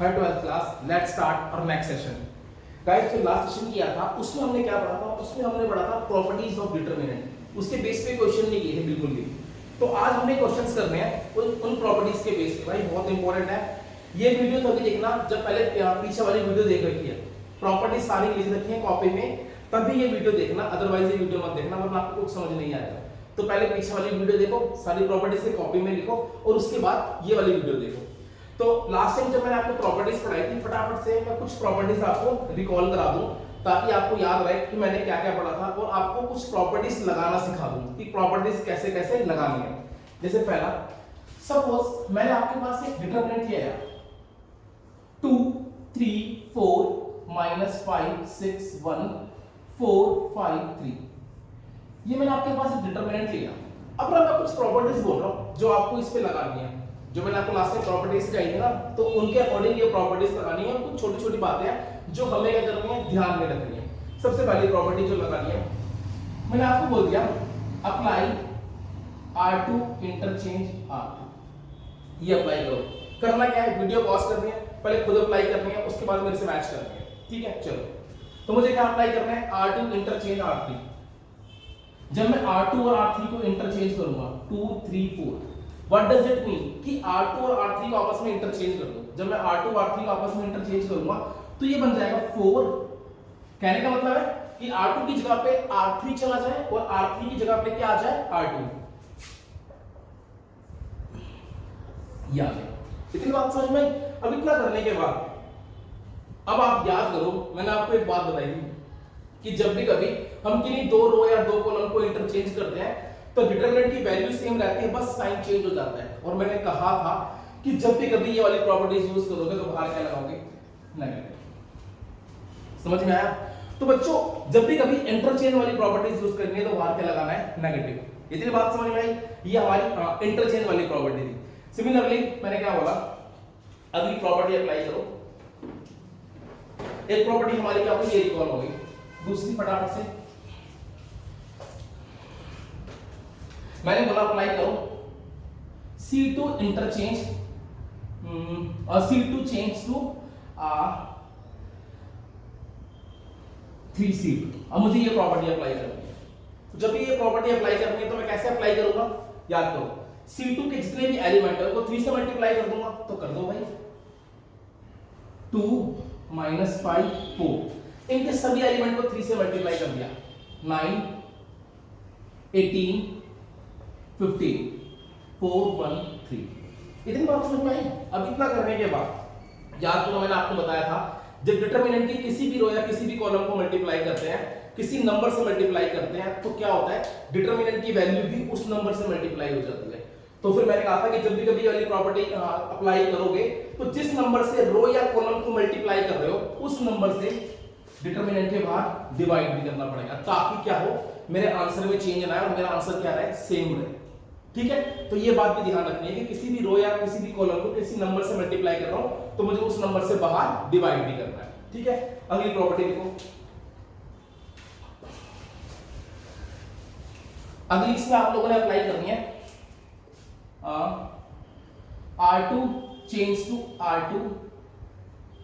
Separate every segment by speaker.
Speaker 1: हर 12th class let start और next session. Guys जो last session किया था उसमें हमने क्या पढ़ा था? उसमें हमने पढ़ा था प्रॉपर्टीज ऑफ डिटरमिनेंट। उसके बेस पे क्वेश्चन नहीं किए थे बिल्कुल भी। तो आज हमने क्वेश्चंस करने हैं उन प्रॉपर्टीज के बेस पे। भाई बहुत इंपॉर्टेंट है ये वीडियो, तभी देखना जब पहले पीछे वाली वीडियो देख रखी है, प्रॉपर्टीज सारी लिख रखी है कॉपी में, तभी ये वीडियो देखना, अदरवाइज ये वीडियो मत देखना वरना आपको कुछ समझ नहीं आएगा। तो पहले पीछे वाली वीडियो देखो, सारी प्रॉपर्टीज से कॉपी में लिखो और उसके बाद ये वाली वीडियो देखो। तो लास्ट टाइम जब मैंने आपको प्रॉपर्टीज पढ़ाई थी, फटाफट से मैं कुछ प्रॉपर्टीज आपको रिकॉल करा दूं ताकि आपको याद रहे कि मैंने क्या क्या पढ़ा था और आपको कुछ प्रॉपर्टीज लगाना सिखा दूं कि प्रॉपर्टीज कैसे कैसे लगानी है। जैसे पहला, सपोज मैंने आपके पास एक डिटरमिनेंट लिया है 2 3 4 -5 6 1 4 5 3। ये मैंने आपके पास एक डिटरमिनेंट लिया। अब मैं कुछ प्रॉपर्टीज बोल रहा हूं जो आपको इस पे लगानी है। जो मैंने आपको लास्ट में प्रॉपर्टीज कही थी ना, तो उनके अकॉर्डिंग ये प्रॉपर्टीज लगानी है और कुछ छोटी छोटी बातें हैं जो हमें क्या करनी है, ध्यान में रखनी है। सबसे पहली प्रॉपर्टी जो लगानी है, मैंने आपको बोल दिया अप्लाई R2 इंटरचेंज R2। ये अप्लाई करो। करना क्या है, वीडियो पॉज करनी है, पहले खुद अप्लाई करनी है, उसके बाद मेरे से मैच करनी है। ठीक है, चलो। तो मुझे क्या अप्लाई करना है, R2 इंटरचेंज R3। जब मैं R2 और R3 को इंटरचेंज करूंगा 2 3 4, व्हाट डज इट मीन कि R2 और R3 को आपस में इंटरचेंज कर दो। जब मैं R2 और R3 को आपस में इंटरचेंज करूंगा तो ये बन जाएगा 4। कहने का मतलब है कि R2 की जगह पे R3 चला जाए और R3 की जगह पे क्या आ जाए, R2। ये आ गया। इतनी बात समझ में? अब इतना करने के बाद अब आप याद करो, मैंने आपको एक बात बताई थी कि जब भी कभी हम किन्हीं दो रो या दो कॉलम को इंटरचेंज करते हैं तो डिटरमिनेंट की वैल्यू सेम रहती है, बस साइन चेंज हो जाता है। और मैंने कहा था कि जब भी कभी ये वाली प्रॉपर्टीज यूज करोगे तो बाहर क्या लगाओगे, नेगेटिव। समझ में आया? तो बच्चों जब भी कभी इंटरचेंज वाली प्रॉपर्टीज यूज करनी है तो बाहर क्या लगाना है, नेगेटिव। इतनी बात समझ में आई? ये हमारी इंटरचेंज वाली प्रॉपर्टी थी। सिमिलरली मैंने क्या बोला, अगली प्रॉपर्टी अप्लाई करो। एक प्रॉपर्टी हमारी क्या होगी, ये रिकॉल हो गई। दूसरी फटाफट से मैंने बोला अप्लाई करो C2 इंटरचेंज और C2 चेंज टू 3C2। अब मुझे ये प्रॉपर्टी अप्लाई करनी है। तो जब ये प्रॉपर्टी अप्लाई करनी है तो मैं कैसे अप्लाई करूंगा, याद करो। C2 के जितने भी एलिमेंट है उनको 3 से मल्टीप्लाई कर दूंगा, तो कर दो भाई। 2 -5 4, इनके सभी एलिमेंट को 3 से मल्टीप्लाई कर दिया। 9 18 15 4 1 3। इतनी बात समझ में आई? अब इतना करने के बाद याद करो, मैंने आपको बताया था जब डिटरमिनेंट की किसी भी रो या किसी भी कॉलम को मल्टीप्लाई करते हैं, किसी नंबर से मल्टीप्लाई करते हैं, तो क्या होता है, डिटरमिनेंट की वैल्यू भी उस नंबर से मल्टीप्लाई हो जाती है। तो फिर मैंने कहा था कि जब भी कभी वाली प्रॉपर्टी अप्लाई करोगे तो जिस नंबर से रो या कॉलम को मल्टीप्लाई कर रहे हो उस नंबर से डिटरमिनेंट के बाहर डिवाइड भी करना पड़ेगा, ताकि क्या हो, मेरे आंसर में चेंज ना आए और मेरा आंसर क्या रहे, सेम रहे। ठीक है, तो ये बात भी ध्यान रखनी है कि किसी भी रो या किसी भी कॉलम को किसी नंबर से मल्टीप्लाई कर रहा हूं तो मुझे उस नंबर से बाहर डिवाइड भी करना है। ठीक है, अगली प्रॉपर्टी देखो। अगली इसमें आप लोगों ने अप्लाई करनी है R2 change to R2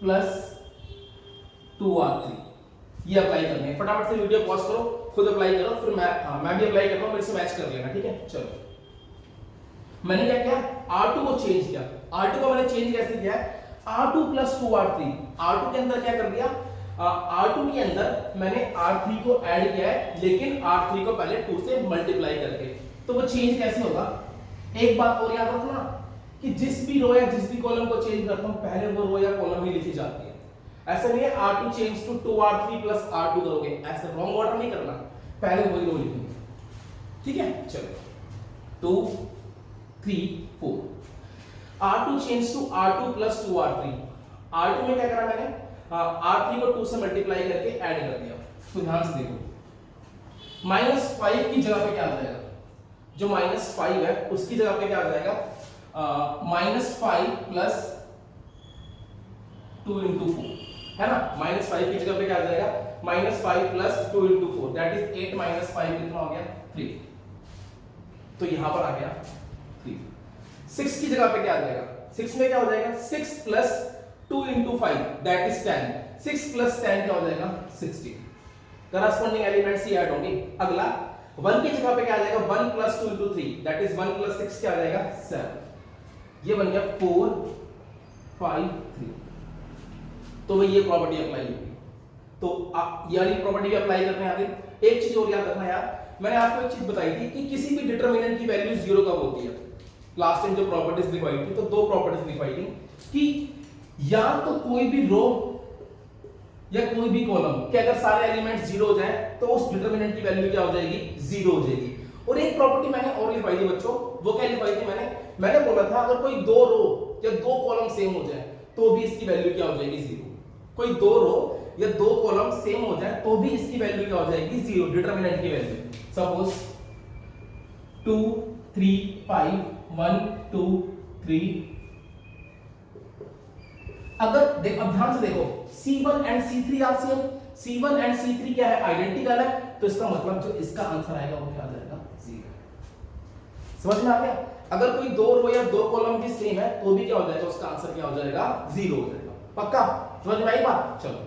Speaker 1: plus 2R3। ये अप्लाई करनी है। फटाफट से वीडियो पॉज करो, खुद अप्लाई करो, फिर मैं भी अप्लाई कर रहा हूं, मेरे से मैच कर लेना। ठीक है, चलो। मैंने क्या किया, R2 को चेंज किया। R2 को मैंने चेंज कैसे किया है, R2 प्लस 2R3। R2 के अंदर क्या कर दिया, R2 के अंदर मैंने R3 को ऐड किया है, लेकिन R3 को पहले 2 से मल्टीप्लाई करके। तो वो चेंज कैसे होगा, एक बात और याद रखना कि जिस भी रो या जिस भी कॉलम को चेंज करता हूं पहले वो रो या कॉलम ही लिखी जाती है। ऐसा नहीं है R2 change to 2R3 plus R2 करोगे, ऐसे रॉन्ग ऑर्डर नहीं करना, पहले वही रो लिखेंगे। ठीक है, चलो। 2 3 4, R2 change to R2 plus 2R3। R2 में क्या करा मैंने, R3 को 2 से मल्टीप्लाई करके ऐड कर दिया। तो ध्यान से देखो, -5 की जगह पे क्या आ जाएगा, जो -5 है उसकी जगह पे क्या आ जाएगा, -5 प्लस 2 इंटू 4, है ना। -5 की जगह पे क्या आ जाएगा, -5 प्लस 2 इंटू 4, दैट इज 8 -5 कितना हो गया, 3। तो यहां पर आ गया 3। 6 की जगह पे क्या आ जाएगा, 6 में क्या हो जाएगा, 6 plus 2 into 5 that is 10, 6 plus 10 क्या हो जाएगा 16। करस्पॉन्डिंग एलिमेंट्स ही ऐड होंगे। अगला 1 की जगह पे क्या आ जाएगा 1 plus 2 into 3 that is 1 plus 6 क्या आ जाएगा 7। ये बन गया 4 5 3। तो भाई ये प्रॉपर्टी अप्लाई होगी। तो ये वाली प्रॉपर्टी भी अप्लाई करने आगे। एक चीज और याद रखना यार, मैंने आपको एक चीज बताई थी कि किसी भी डिटरमिनेंट की वैल्यू 0 कब होती है। लास्ट टाइम जो प्रॉपर्टीज लिखवाई थी तो दो प्रॉपर्टीज लिखवाई थी कि या तो कोई भी रो या कोई भी कॉलम के अगर सारे एलिमेंट्स 0 हो जाए तो उस डिटरमिनेंट की वैल्यू क्या हो जाएगी 0 हो जाएगी। और एक प्रॉपर्टी मैंने और लिखवाई थी बच्चों, वो क्या लिखवाई थी मैंने बोला था अगर कोई दो रो या दो कॉलम सेम हो जाए तो भी इसकी वैल्यू क्या हो जाएगी 0। कोई दो रो या दो कॉलम सेम हो जाए तो भी इसकी वैल्यू क्या हो जाएगी 0, डिटरमिनेंट की वैल्यू। सपोज 2 3 5 1 2 3। अगर अब ध्यान से देखो C1 and C3 are same, C1 and C3 क्या है आइडेंटिकल है, तो इसका मतलब जो इसका आंसर आएगा वो क्या आ जाएगा 0। समझ में आ गया। अगर कोई दो रो या दो कॉलम भी सेम है तो भी क्या हो जाएगा उसका आंसर क्या हो जाएगा 0 हो जाएगा। पक्का समझ में आई बात। चलो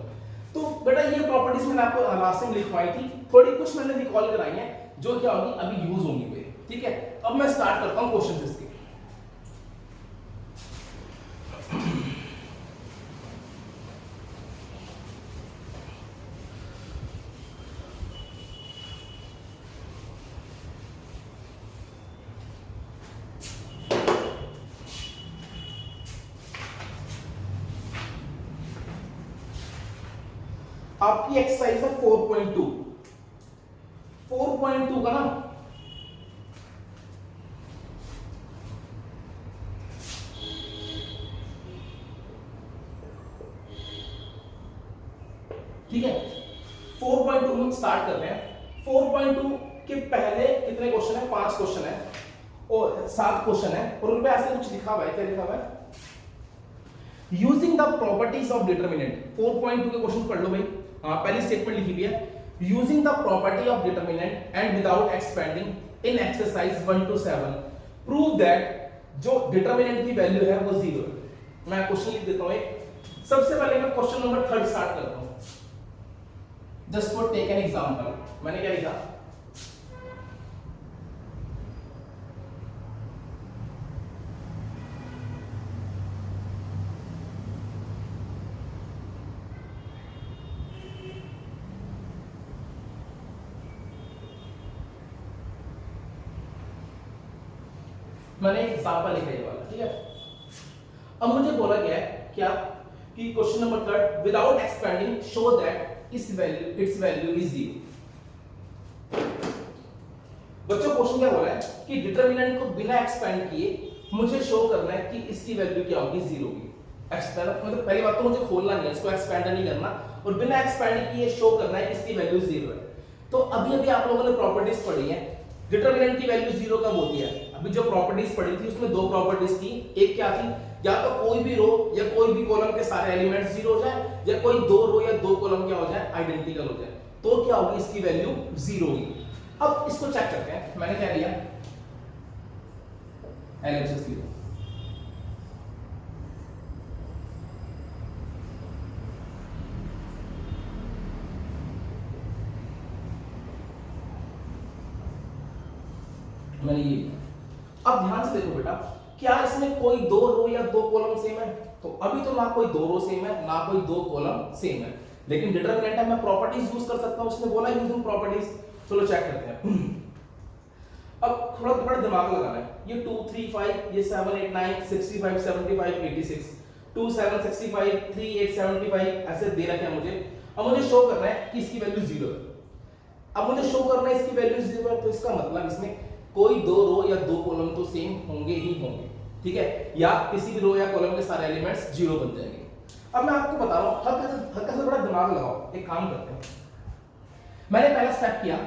Speaker 1: तो बेटा ये प्रॉपर्टीज मैंने आपको लास्ट टाइम लिखवाई थी, थोड़ी कुछ मैंने रिकॉल कराई है जो क्या होगी अभी यूज होंगी वे। ठीक है, अब मैं स्टार्ट करता हूं क्वेश्चन इसके। आपकी एक्सरसाइज है 4.2 का ना ठीक है। 4.2 में स्टार्ट कर रहे हैं। 4.2 के पहले कितने क्वेश्चन है 5 क्वेश्चन है और 7 क्वेश्चन है और उनपे ऐसे कुछ लिखा हुआ है। क्या लिखा हुआ है using the properties of determinant. 4.2 के क्वेश्चन पढ़ लो भाई। पहली स्टेटमेंट लिखी हुई है using the property of determinant and without expanding in exercise 1 to 7 prove that जो डिटरमिनेंट की वैल्यू है वो 0 है। मैं क्वेश्चन लिख देता हूं एक। सबसे पहले मैं क्वेश्चन नंबर 3 स्टार्ट करता हूं just for take an example. मैंने क्या लिखा मैंने एग्जांपल लिखा ये वाला। ठीक है, अब मुझे बोला गया है क्या कि question number 3 without expanding show that it's value is 0। बच्चों क्वेश्चन क्या बोला है कि डिटरमिनेंट को बिना एक्सपेंड किए मुझे शो करना है कि इसकी वैल्यू क्या होगी 0 की। मतलब पहली बात तो मुझे खोलना नहीं है, इसको एक्सपेंड नहीं करना और बिना एक्सपेंड किए शो करना है कि इसकी वैल्यू 0 है। तो अभी अभी आप लोगों ने प्रॉपर्टीज पढ़ी है डिटरमिनेंट की वैल्यू 0 कब होती है। अभी जो प्रॉपर्टीज पढ़ी थी उसमें दो प्रॉपर्टीज थी। एक क्या थी या तो कोई भी रो या कोई भी कॉलम के सारे एलिमेंट्स 0 हो जाए या कोई दो रो या दो कॉलम क्या हो जाए आइडेंटिकल हो जाए तो क्या होगी इसकी वैल्यू 0 होगी। अब इसको चेक करते हैं। मैंने क्या लिया LHS लिया। मैंने ये। अब ध्यान से देखो बेटा क्या इसमें कोई दो रो या दो कॉलम सेम है। तो अभी तो ना कोई दो रो सेम है ना कोई दो कॉलम सेम है, लेकिन डिटरमिनेंट है मैं प्रॉपर्टीज यूज कर सकता हूं। उसने बोला यूजिंग प्रॉपर्टीज। चलो चेक करते हैं। अब थोड़ा बड़ा दिमाग लगाना है। ये 2 3 5 ये 7 8 9 65 75 86 2 7 65 3 8 75 ऐसे दे रखे हैं मुझे। अब मुझे शो करना है कि इसकी वैल्यू 0 है। अब मुझे शो करना है इसकी वैल्यू 0 है तो इसका मतलब इसमें कोई दो रो या दो कॉलम तो सेम होंगे ही होंगे। ठीक है, या किसी भी रो या कॉलम के सारे एलिमेंट्स 0 बन जाएंगे। अब मैं आपको बता रहा हूं हल्का सा बड़ा दिमाग लगाओ। एक काम करते हैं, मैंने पहला स्टेप किया।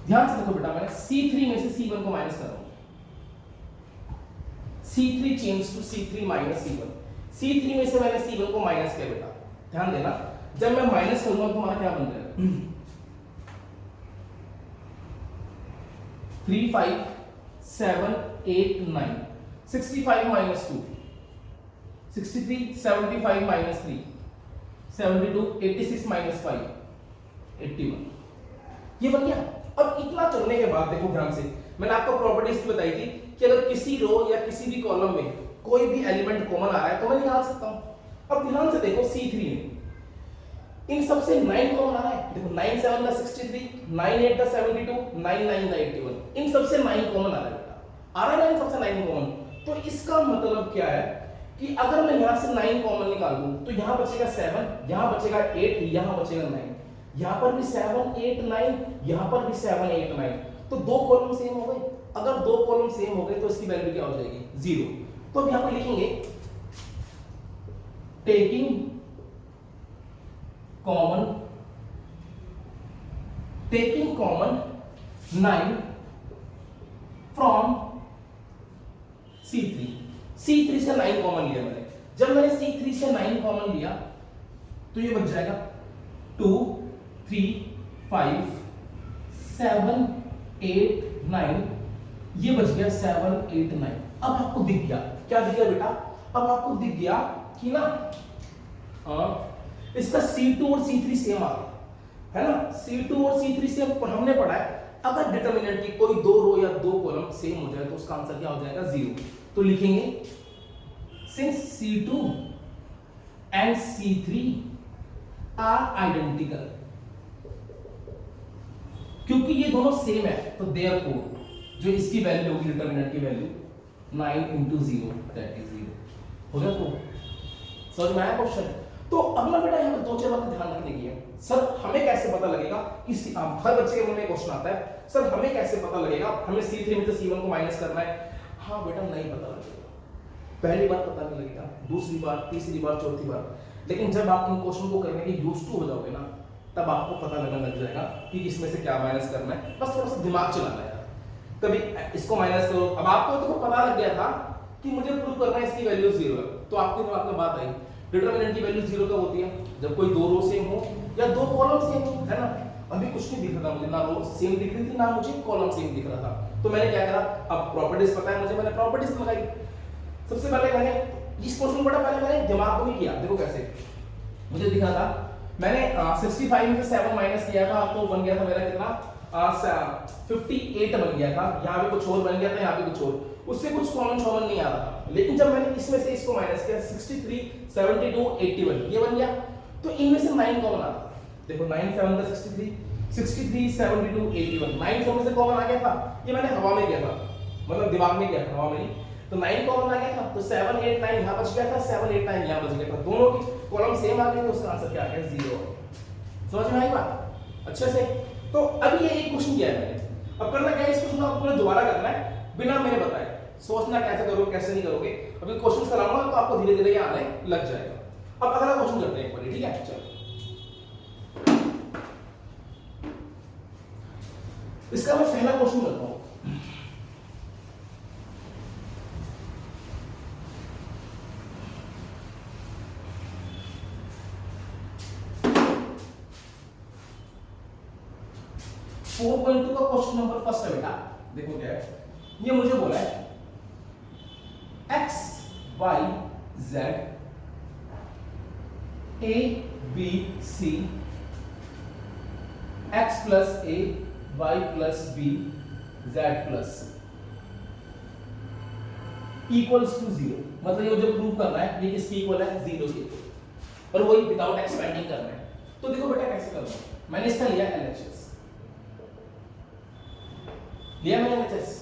Speaker 1: ध्यान से देखो बेटा मैंने C3 में से C1 को माइनस कर रहा हूं। C3 change to C3 minus C1। C3 में से मैंने C1 को माइनस किया बेटा। ध्यान देना जब मैं माइनस करूंगा तो हमारा क्या बन जाएगा 3 5 7 8 9 65 minus 2 63 75 माइनस 3 72 86 माइनस 5 81 ये बन गया। अब इतना करने के बाद देखो ध्यान से, मैंने आपको प्रॉपर्टीज बताई थी कि अगर किसी रो या किसी भी कॉलम में कोई भी एलिमेंट कॉमन आ रहा है तो मैं निकाल सकता हूं। अब ध्यान से देखो C3 में इन सबसे 9 कॉमन आ रहा है। देखो 9 7 का 63, 9 8 का 72, 9 9 का 81, इन सबसे 9 कॉमन आ रहा है बेटा, आ रहा है ना इन सबसे 9 कॉमन। तो इसका मतलब क्या है कि अगर मैं यहां से 9 कॉमन निकाल दूं तो यहां बचेगा 7, यहां बचेगा 8, यहां बचेगा 9, यहां पर भी 7 8 9, यहां पर भी 7 8 9, तो दो कॉलम सेम हो गए। अगर दो कॉलम सेम हो गए तो इसकी वैल्यू क्या हो जाएगी? 0। तो अब यहां पर लिखेंगे taking common 9 from C3। C3 से 9 कॉमन लिया मैंने। जब मैंने C3 से 9 कॉमन लिया तो ये बच जाएगा 2 3 5 7 8 9, ये बच गया 7 8 9। अब आपको दिख गया, क्या दिख गया बेटा? अब आपको दिख गया कि ना इसका C2 और C3 सेम आ गया है ना। C2 और C3 सेम, पर हमने पढ़ा है अगर डिटरमिनेंट की कोई दो रो या दो कॉलम सेम हो जाए तो उसका आंसर क्या हो जाएगा? 0। तो लिखेंगे since C2 and C3 are identical, क्योंकि ये दोनों सेम है तो देयरफॉर जो इसकी वैल्यू होगी डिटरमिनेंट की वैल्यू 9 into 0 दैट इज 0 हो गया। तो समझ में आया क्वेश्चन? तो अब ना बेटा यहाँ पे दो चार बातें ध्यान रखने की है। सर हमें कैसे पता लगेगा कि हर बच्चे के मन में क्वेश्चन आता है, सर हमें कैसे पता लगेगा हमें C3 में से C1 को माइनस करना है? हाँ बेटा नहीं पता लगेगा, पहली बार पता नहीं लगेगा, दूसरी बार, तीसरी बार, चौथी बार, लेकिन जब आप इन क्वेश्चन को करने के यूज्ड टू हो जाओगे ना तब आपको पता लगने लग जाएगा कि इसमें से क्या माइनस करना है। बस थोड़ा सा दिमाग चलाना है, कभी इसको माइनस करो। अब आपको तो पता लग गया था कि मुझे प्रूव करना है इसकी वैल्यू 0 है, तो आपके दिमाग में बात आई डिटरमिनेंट की वैल्यू 0 कब होती है? जब कोई दो रो सेम हो या दो कॉलम सेम हो, है ना। अभी कुछ नहीं दिख रहा था मुझे, ना रो सेम दिख रही थी ना मुझे कॉलम सेम दिख रहा था, तो मैंने क्या करा, अब प्रॉपर्टीज पता है मुझे, मैंने प्रॉपर्टीज लगाई। सबसे पहले मैंने इस क्वेश्चन को पहले मैंने दिमाग में किया। देखो कैसे मुझे दिखा था, मैंने 65 में से 7 माइनस किया था तो बन गया था मेरा कितना 58 बन गया था। यहाँ पे कुछ और बन गया था, यहाँ पे कुछ और, उससे कुछ कॉमन कॉमन नहीं आ रहा था। लेकिन जब मैंने इसमें से इसको माइनस किया 63 72 81 ये बन गया, तो इनमें से 9 कॉमन आ रहा। देखो 9 7 का 63 63 72 81, 9 सब में से कॉमन आ गया था। ये मैंने हवा में किया था, मतलब दिमाग में किया था, हवा में, तो 9 कॉमन आ गया था, तो 7 8 9 यहाँ बच गया था, 7 8 9 यहाँ बच गया था, दोनों की कॉलम सेम आ गए, तो उसका आंसर क्या आ गया? 0। समझ में आई बात अच्छे से? तो अभी ये एक क्वेश्चन किया है मैंने, अब करना क्या है, इस क्वेश्चन को आपको दोबारा करना है बिना मैंने बताए, सोचना कैसे करोगे कैसे नहीं करोगे। अभी क्वेश्चन कराऊंगा तो आपको धीरे धीरे ये आने लग जाएगा। अब अगला क्वेश्चन करते हैं एक बार, ठीक है? चलो इसका मैं पहला क्वेश्चन करता हूं। का क्वेश्चन नंबर फर्स्ट है बेटा, देखो क्या है, ये मुझे बोला है x y z a b c x plus a y plus b z plus c equals to 0। मतलब ये जो प्रूव करना है ये किसके इक्वल है? 0 के, और वही विदाउट एक्सपेंडिंग करना है। तो देखो बेटा कैसे करना है, मैंने इसका लिया LHS, लिया मैंने LHS,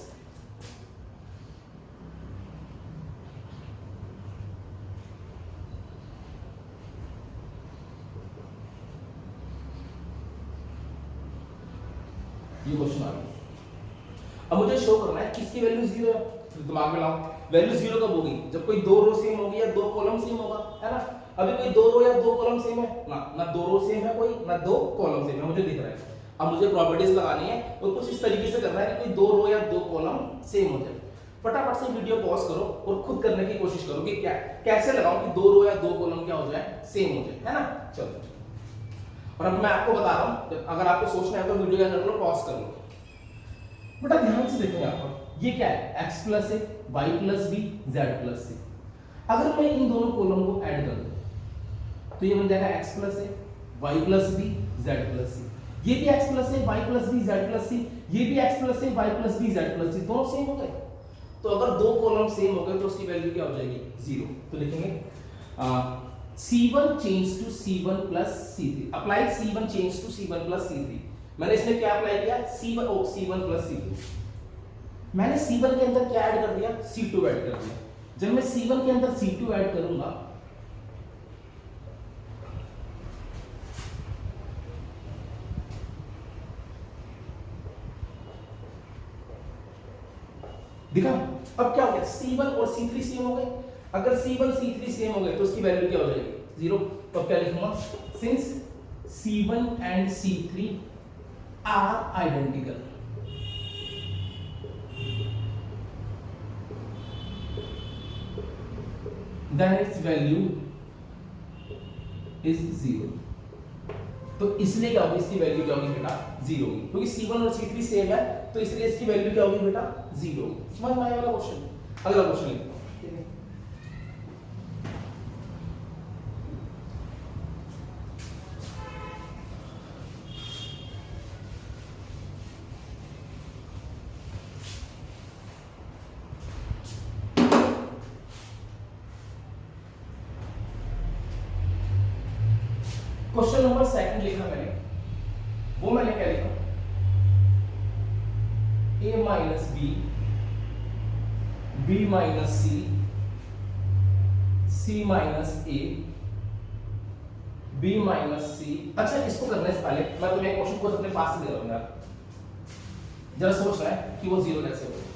Speaker 1: ये क्वेश्चन आ गया। अब मुझे शो करना है किसकी वैल्यू 0 है, तो दिमाग में लाओ, वैल्यू 0 कब होगी? जब कोई दो रो सेम होगी या दो कॉलम सेम होगा, है ना। अभी कोई दो रो या दो कॉलम सेम है ना दो रो सेम है कोई, ना दो कॉलम सेम है, मुझे दिख रहा है। अब मुझे प्रॉपर्टीज लगानी है और कुछ इस तरीके से करना है कि कोई दो रो या दो कॉलम सेम हो जाए। फटाफट से वीडियो पॉज करो और खुद करने की कोशिश करो कि क्या कैसे लगाऊं कि दो रो या दो कॉलम क्या हो जाए? सेम हो जाए, है ना। चलो, और अब मैं आपको बता रहा हूं, अगर आपको सोचना है तो वीडियो क्या कर लो, पॉज कर लो। बेटा ध्यान से देखो यहाँ पर, ये क्या है? x plus A Y plus B Z plus C. अगर मैं इन दोनों कॉलम को ऐड कर दूं तो ये बन जाएगा x plus A Y plus B Z plus C, ये भी x plus A Y plus B Z plus C, ये भी x plus A Y plus B Z plus C, दोनों सेम हो गए। तो अगर दो कॉलम सेम हो गए तो उसकी वैल्यू क्या हो जाएगी? जीरो। तो लिखेंगे C1 change to C1 plus C3, apply C1 change to C1 plus C3। मैंने इसमें क्या अप्लाई किया? C1 plus C2। मैंने C1 के अंदर क्या ऐड कर दिया? C2 ऐड कर दिया। जब मैं C1 के अंदर C2 ऐड करूंगा दिखा, अब क्या हो गया? C1 और C3 सेम हो गए। अगर C1 C3 सेम हो गए तो उसकी वैल्यू क्या हो जाएगी? जीरो। तो क्या लिखूंगा? Since C1 and C3 are identical, then its value is zero। तो इसलिए क्या होगी? इसकी वैल्यू क्या होगी बेटा? जीरो होगी, क्योंकि C1 और C3 सेम है तो इसलिए इसकी वैल्यू क्या होगी बेटा? जीरो होगी। समझ में आया वाला क्वेश्चन? अगला क्वेश्चन लिखते हैं। क्वेश्चन नंबर सेकंड लिखा मैंने, वो मैंने क्या लिखा? a minus B, B minus C, C minus A, B minus C. अच्छा, इसको करने से पहले मैं तुम्हें क्वेश्चन को अपने पास से दे रहा हूं यार, जरा सोचना है कि वो जीरो कैसे होगा।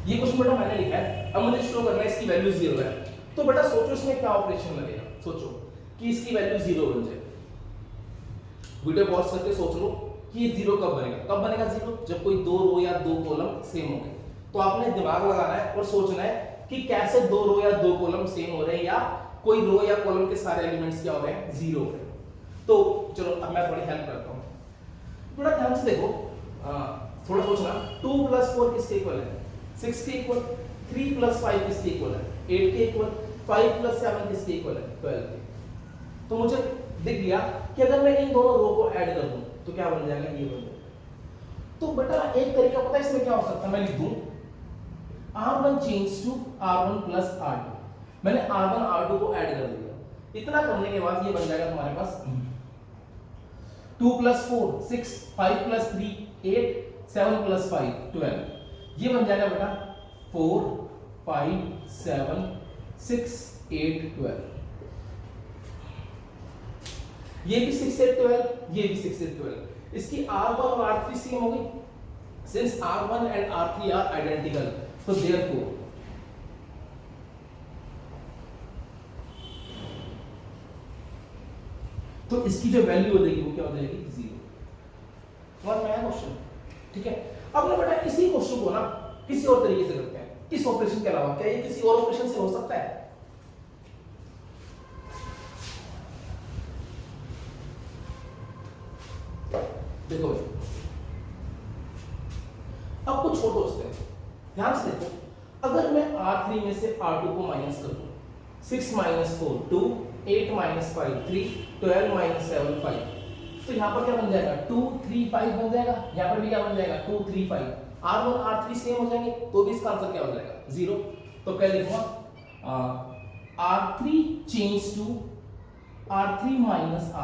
Speaker 1: ये क्वेश्चन बेटा मैंने लिखा है, अब मुझे शो करना है इसकी वैल्यू जीरो है। तो बेटा सोचो इसमें क्या ऑपरेशन लगेगा। सोचो कि इसकी वैल्यू जीरो बन जाए। वीडियो पॉज करके सोच लो कि ये जीरो कब बनेगा। कब बनेगा जीरो? जब कोई दो रो या दो कॉलम सेम हो गए। तो आपने दिमाग लगाना है और सोचना है कि कैसे दो रो या दो कॉलम सेम हो रहे हैं, या कोई रो या कॉलम के सारे एलिमेंट्स क्या हो रहे हैं? जीरो हो रहे हैं। तो चलो अब मैं थोड़ी हेल्प करता हूँ। थोड़ा ध्यान से देखो, थोड़ा सोचना। 2 + 4 किसके इक्वल है? 6 के इक्वल। 3 + 5 किसके इक्वल है? 8 के इक्वल। 5 + 7 किसके इक्वल है? 12 के। तो मुझे दिख गया कि अगर मैं इन दोनों रो को ऐड कर दूं तो क्या बन जाएगा? ये बन जाएगा। तो बेटा एक तरीका पता है इसमें क्या हो सकता है? मैं लिख दूं R1 change to R1 + R2। मैंने R1 R2 को ऐड कर दिया। इतना करने के बाद ये बन जाएगा तुम्हारे पास 2 + 4 6, 5 + 3 8, 7 + 5 12। ये बन जाएगा बेटा 4 5 7 6 8 12। ये भी 6 8 12, ये भी 6 8 12। इसकी R1 और R3 सेम हो गई। Since R1 and R3 are identical, तो देयरफॉर तो इसकी जो वैल्यू हो जाएगी वो क्या हो जाएगी? जीरो। समझ में आया क्वेश्चन? ठीक है। अब ना बेटा इसी क्वेश्चन को ना किसी और तरीके से करते हैं। इस ऑपरेशन के अलावा क्या ये किसी और ऑपरेशन से हो सकता है? देखो भाई, अब कुछ छोड़ दो उससे, ध्यान से देखो। अगर मैं R3 में से R2 को माइनस कर दूं, 6 - 4 2, 8 - 5 3, 12 - 7 5, तो यहां पर क्या बन जाएगा? 2 3 5 बन जाएगा। यहां पर भी क्या बन जाएगा? 2 3 5। R1 R3 सेम हो जाएंगे तो भी इसका आंसर क्या हो जाएगा? जीरो। तो क्या लिखूंगा? R3 change to R3 -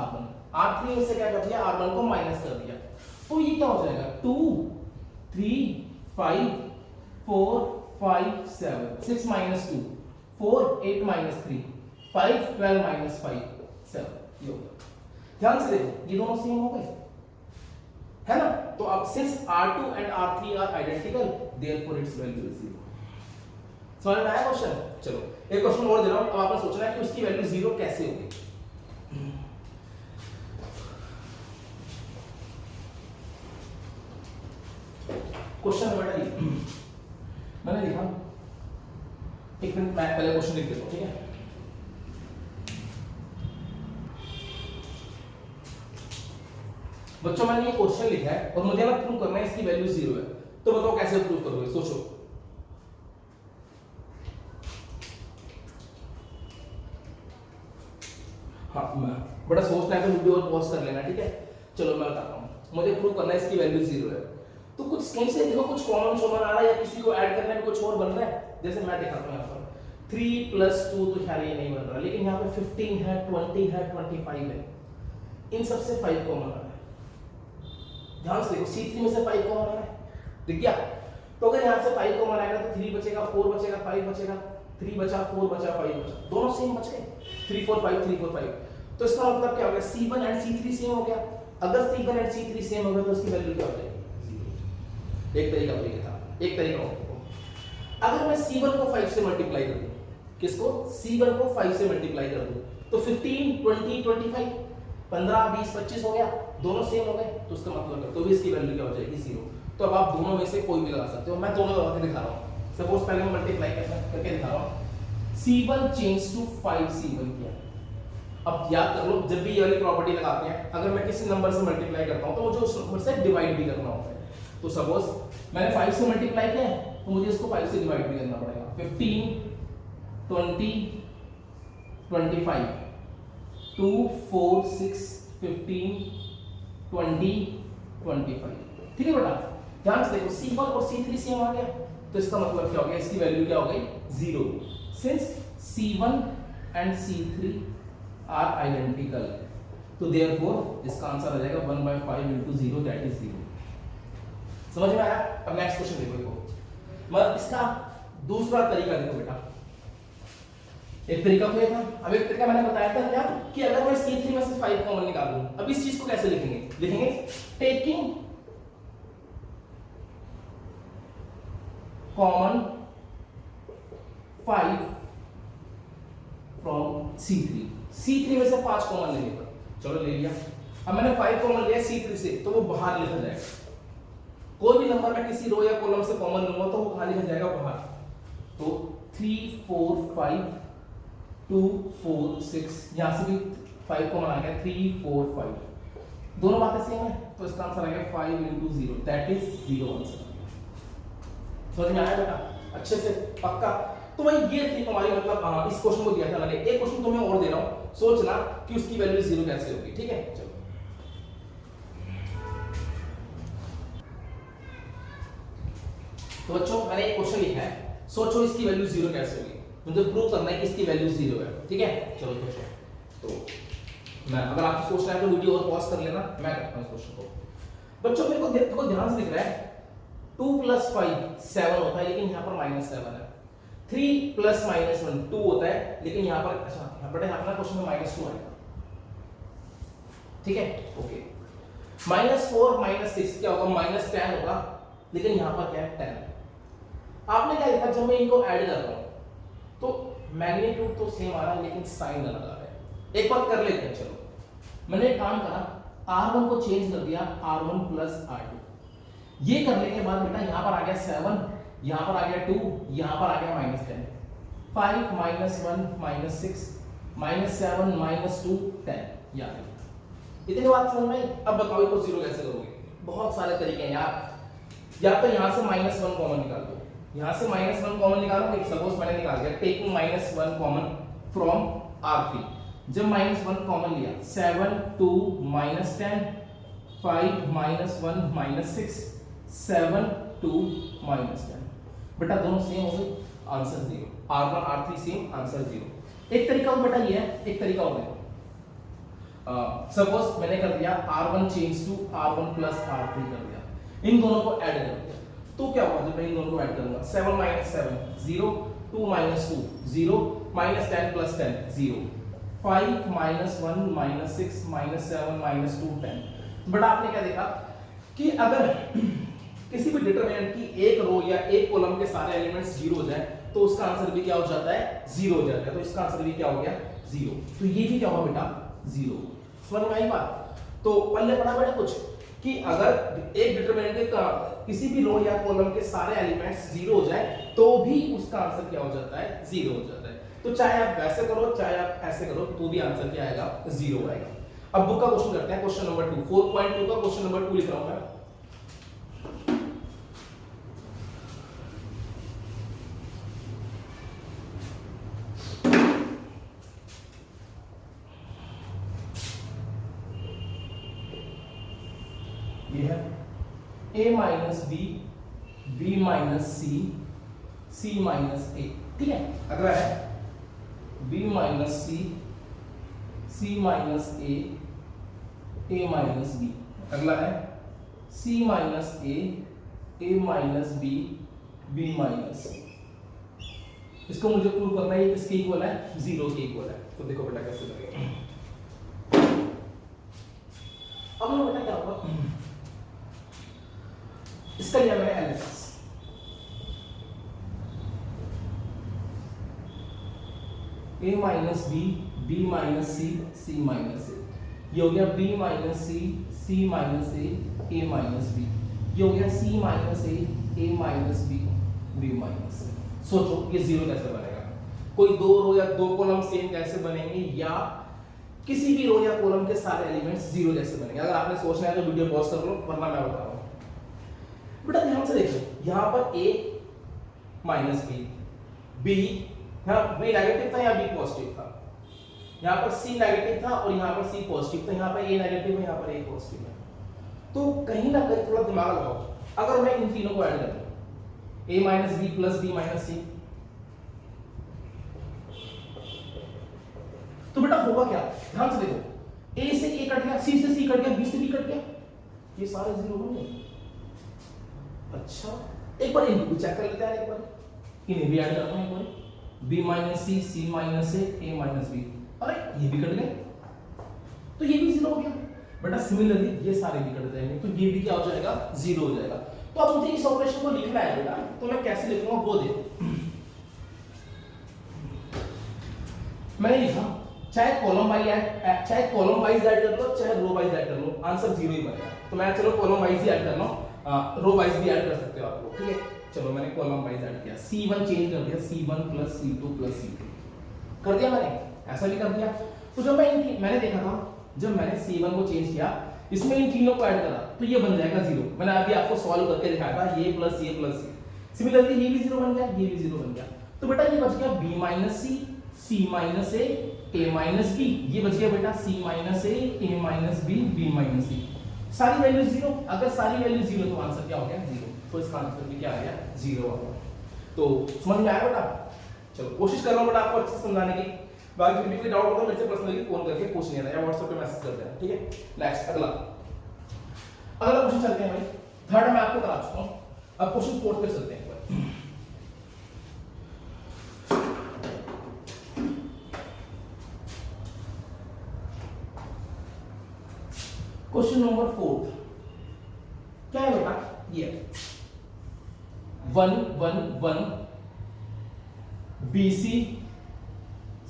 Speaker 1: R1। R3 में से क्या कर दिया? R1 को माइनस कर दिया। तो ये क्या हो जाएगा? 2 3 5 4 5 7 6 - 2 4 8 - 3 5 12 - 5 7। ये होगा। ध्यान से देखो, ये दोनों सेम हो गए, है ना? तो अब since R2 and R3 are identical, therefore it's value is zero. समझ में आया क्वेश्चन? चलो एक क्वेश्चन और दे रहा हूं। अब आपने सोचना है कि उसकी वैल्यू जीरो कैसे होगी। क्वेश्चन नंबर मैंने लिखा, एक मिनट मैं पहले क्वेश्चन लिख देता हूं, ठीक है? बच्चों मैंने ये क्वेश्चन लिखा है और मुझे ना प्रूव करना है इसकी वैल्यू 0 है, तो बताओ कैसे प्रूव करोगे, सोचो। हाँ बड़ा सोचना है तो वीडियो और पॉज कर लेना, ठीक है। चलो मैं बताता हूँ, मुझे प्रूव करना है इसकी वैल्यू 0 है। तो कुछ कहीं से देखो कुछ कॉमन शॉमन आ रहा है या किसी को ऐड करने में कुछ और बन रहा है। जैसे मैं दिखाता हूँ यहाँ पर 3 + 2 तो खैर ये नहीं बन रहा, लेकिन यहाँ पे 15 है, 20 है, 25 है, इन सबसे 5 कॉमन आ रहा है। ध्यान से देखो C3 में से 5 कॉमन आ रहा है, दिख गया। तो अगर यहाँ से 5 कॉमन आएगा तो 3 बचेगा, 4 बचेगा, 5 बचेगा, 3 बचा, 4 बचा, 5 बचा, दोनों सेम बच गए, 3 4 5 3 4 5। तो इसका मतलब क्या हो गया, C1 एंड C3 सेम हो गया। अगर C1 एंड C3 सेम हो गया तो इसकी वैल्यू क्या हो जाएगी, एक तरीका तो ये था, एक तरीका और। अगर मैं C1 को 5 से मल्टीप्लाई कर दूं, किसको, C1 को 5 से मल्टीप्लाई कर दूं, तो 15 20 25 15 20 25 हो गया, दोनों सेम हो गए, तो उसका मतलब है तो भी इसकी वैल्यू क्या हो जाएगी, 0। तो अब आप दोनों में से कोई भी लगा सकते हो, मैं दोनों लगा के दिखा रहा हूं। सपोज पहले मैं मल्टीप्लाई करके दिखा रहा हूं, C1 चेंज टू 5C1 किया। अब याद कर लो, जब भी ये वाली प्रॉपर्टी लगाते हैं, अगर मैं किसी नंबर से मल्टीप्लाई करता हूं तो मुझे उस नंबर से डिवाइड भी करना होता है। तो सपोज मैंने 5 से मल्टीप्लाई किया है, तो मुझे इसको 5 से डिवाइड भी करना पड़ेगा। 15 20 25 2 4 6 15 20 25, ठीक है बेटा। ध्यान से देखो C1 और C3 सेम आ गया, तो इसका मतलब क्या हो गया, इसकी वैल्यू क्या हो गई, 0। Since C1 and C3 are identical, तो देयरफॉर इसका आंसर आ जाएगा 1/5 × 0 दैट इज 0। समझ में आया। अब नेक्स्ट क्वेश्चन देखो, देखो मैं इसका दूसरा तरीका देखो बेटा। एक तरीका तो ये था, अब एक तरीका मैंने बताया था क्या, कि अगर मैं C3 में से 5 कॉमन निकाल दूं, अब इस चीज को कैसे लिखेंगे, लिखेंगे टेकिंग कॉमन 5 फ्रॉम C3 में से 5 कॉमन लेने पर, चलो ले लिया। अब मैंने 5 कॉमन लिया C3 से, तो वो बाहर लिखा जाएगा। कोई भी नंबर मैं किसी रो या कॉलम से कॉमन लूंगा तो वो कहां लिखा जाएगा, बाहर। तो 3 4 5 2 4 6, यहां से भी 5 कॉमन आ गया, 3 4 5, दोनों बातें सेम है, तो इसका आंसर आ गया 5 × 0 दैट इज 0 आंसर। समझ में आया बेटा, अच्छे से पक्का। तो भाई ये थी हमारी मतलब इस क्वेश्चन को दिया था मैंने। एक क्वेश्चन तुम्हें और दे रहा हूं, सोचना कि उसकी वैल्यू 0 कैसे होगी, ठीक है। चलो तो बच्चों मैंने एक क्वेश्चन लिखा है, सोचो इसकी वैल्यू 0 कैसे होगी, मुझे प्रूव करना है कि इसकी वैल्यू 0 है, ठीक है। चलो क्वेश्चन तो मैं, अगर आपको सोचना है तो वीडियो और पॉज कर लेना, मैं करता हूं इस क्वेश्चन को। बच्चों मेरे को देखो ध्यान से दिख रहा है 2 + 5 7 होता है, लेकिन यहाँ पर -7 है। 3 + -1 2 होता है, लेकिन यहाँ पर अच्छा यहाँ पर ना क्वेश्चन में -2 आएगा, ठीक है। ओके, -4 -6 क्या होगा, -10 होगा, लेकिन यहाँ पर क्या है 10। आपने क्या लिखा, जब मैं इनको ऐड कर रहा हूँ तो मैग्नीट्यूड तो सेम आ रहा है, लेकिन साइन अलग आ रहा है। एक बार कर लेते हैं, चलो मैंने एक काम करा, R1 को चेंज कर दिया R1 + R2। ये करने के बाद बेटा यहाँ पर आ गया 7, यहाँ पर आ गया 2, यहाँ पर आ गया -10, 5 -1 -6 -7 -2 10, याद इतनी बात समझ में। अब बताओ इसको 0 कैसे करोगे, बहुत सारे तरीके हैं यार। या तो यहाँ से -1 कॉमन निकाल दो, यहाँ से -1 कॉमन निकालोगे, सपोज मैंने निकाल दिया टेकिंग -1 कॉमन फ्रॉम R3। जब -1 कॉमन लिया 7 2 -10 5 -1 -6 7 2 -10, बेटा दोनों सेम हो गए, answer 0। R1 R3 same, answer 0। एक तरीका और बेटा ये है, एक तरीका और देखो, सपोज मैंने कर दिया R1 change to R1 + R3 कर दिया, इन दोनों को ऐड कर दिया, तो क्या होगा जब मैं इन दोनों को ऐड करूंगा, 7 - 7 0 2 - 2 0 -10 + 10 0 5 -1 -6 -7 -2 10। बट आपने क्या देखा कि अगर किसी भी डिटरमिनेंट की एक रो या एक कॉलम के सारे एलिमेंट्स 0 हो जाए तो उसका आंसर भी क्या हो जाता है, 0 हो जाता है। तो इसका आंसर भी क्या हो गया, 0। तो ये भी क्या होगा बेटा, 0। समझ में आई बात। तो पहले पढ़ा बेटा कुछ कि अगर एक डिटरमिनेंट के किसी भी रो या कॉलम के सारे एलिमेंट्स 0 हो जाए तो भी उसका आंसर क्या हो जाता है, 0 हो जाता है। तो चाहे आप वैसे करो चाहे आप ऐसे करो तो भी आंसर क्या आएगा, 0 आएगा। अब बुक का क्वेश्चन करते हैं, क्वेश्चन नंबर 2, 4.2 का क्वेश्चन नंबर 2 लिख रहा हूं मैं। ये है a minus b, b minus c, c minus a, ठीक है। अगला है b minus c, c minus a minus b। अगला है c minus a minus b minus c। इसको मुझे प्रूव करना है, किसके इक्वल है, 0 के इक्वल है। तो देखो बेटा कैसे करेंगे। अब ना बेटा क्या होगा, इसका लिया मैंने LHS, a minus B minus C minus A. ये हो गया b minus C minus A minus B. ये हो गया c minus A minus B minus A. सोचो ये जीरो कैसे बनेगा, कोई दो रो या दो कॉलम सेम कैसे बनेंगे, या किसी भी रो या कॉलम के सारे एलिमेंट्स जीरो जैसे बनेंगे। अगर आपने सोचना है तो वीडियो पॉज कर लो, वरना मैं बता रहा हूं। बेटा ध्यान से देखो, यहां पर a माइनस बी, यहां b नेगेटिव था या b पॉजिटिव था, यहां पर c नेगेटिव था और यहां पर c पॉजिटिव था, यहां पर a नेगेटिव है, यहां पर a पॉजिटिव है। तो कहीं ना कहीं थोड़ा दिमाग लगाओ, अगर मैं इन तीनों को ऐड कर दूं, a minus b plus b minus c, तो बेटा होगा क्या, ध्यान से देखो, a से a कट गया, c से c कट गया, b से b कट गया, ये सारे जीरो बन गए। अच्छा एक बार इनको चेक कर लेते हैं, एक बार इन्हें भी ऐड करते हैं, एक बार b minus c minus a minus b, अरे ये भी कट गए, तो ये भी जीरो हो गया। बेटा सिमिलरली ये सारे भी कट जाएंगे, तो ये भी क्या हो जाएगा, जीरो हो जाएगा। तो अब मुझे इस ऑपरेशन को लिखना है बेटा, तो मैं कैसे लिखूंगा वो देखो। मैंने लिखा, चाहे कॉलम वाइज ऐड, चाहे कॉलम वाइज ऐड कर लो, चाहे रो वाइज ऐड कर लो, आंसर जीरो ही बनेगा। तो मैं चलो कॉलम वाइज ही ऐड कर लो, रो वाइज भी ऐड कर सकते हो आप लोग, ठीक है। चलो मैंने कॉलम वाइज ऐड किया, c1 चेंज कर दिया, c1 plus c2 plus c2 कर दिया मैंने, ऐसा भी कर दिया। तो जब मैंने देखा था, जब मैंने c1 को चेंज किया, इसमें इन तीनों को ऐड करा, तो ये बन जाएगा जीरो। मैंने अभी आपको सॉल्व करके दिखाया था, ये प्लस ये प्लस ये। सिमिलरली ये भी जीरो बन गया, ये भी जीरो बन गया। तो बेटा ये बच गया b minus c minus a minus b, ये बच गया बेटा c minus a minus b minus c। सारी वैल्यू जीरो, अगर सारी वैल्यू जीरो तो आंसर क्या हो गया, जीरो। तो इसका आंसर भी क्या आ गया, जीरो आ गया। तो समझ में आया बेटा? चलो कोशिश कर रहा हूं बेटा आपको अच्छे से समझाने की। बाकी फिर भी कोई डाउट हो तो मेरे से पर्सनली फोन करके पूछ लेना या व्हाट्सएप पे मैसेज कर देना, ठीक है। नेक्स्ट अगला क्वेश्चन चलते हैं भाई। थर्ड मैं आपको करा चुका हूं, अब क्वेश्चन फोर्थ पे चलते हैं। क्वेश्चन नंबर 4 क्या है बेटा, ये 1 1 1 BC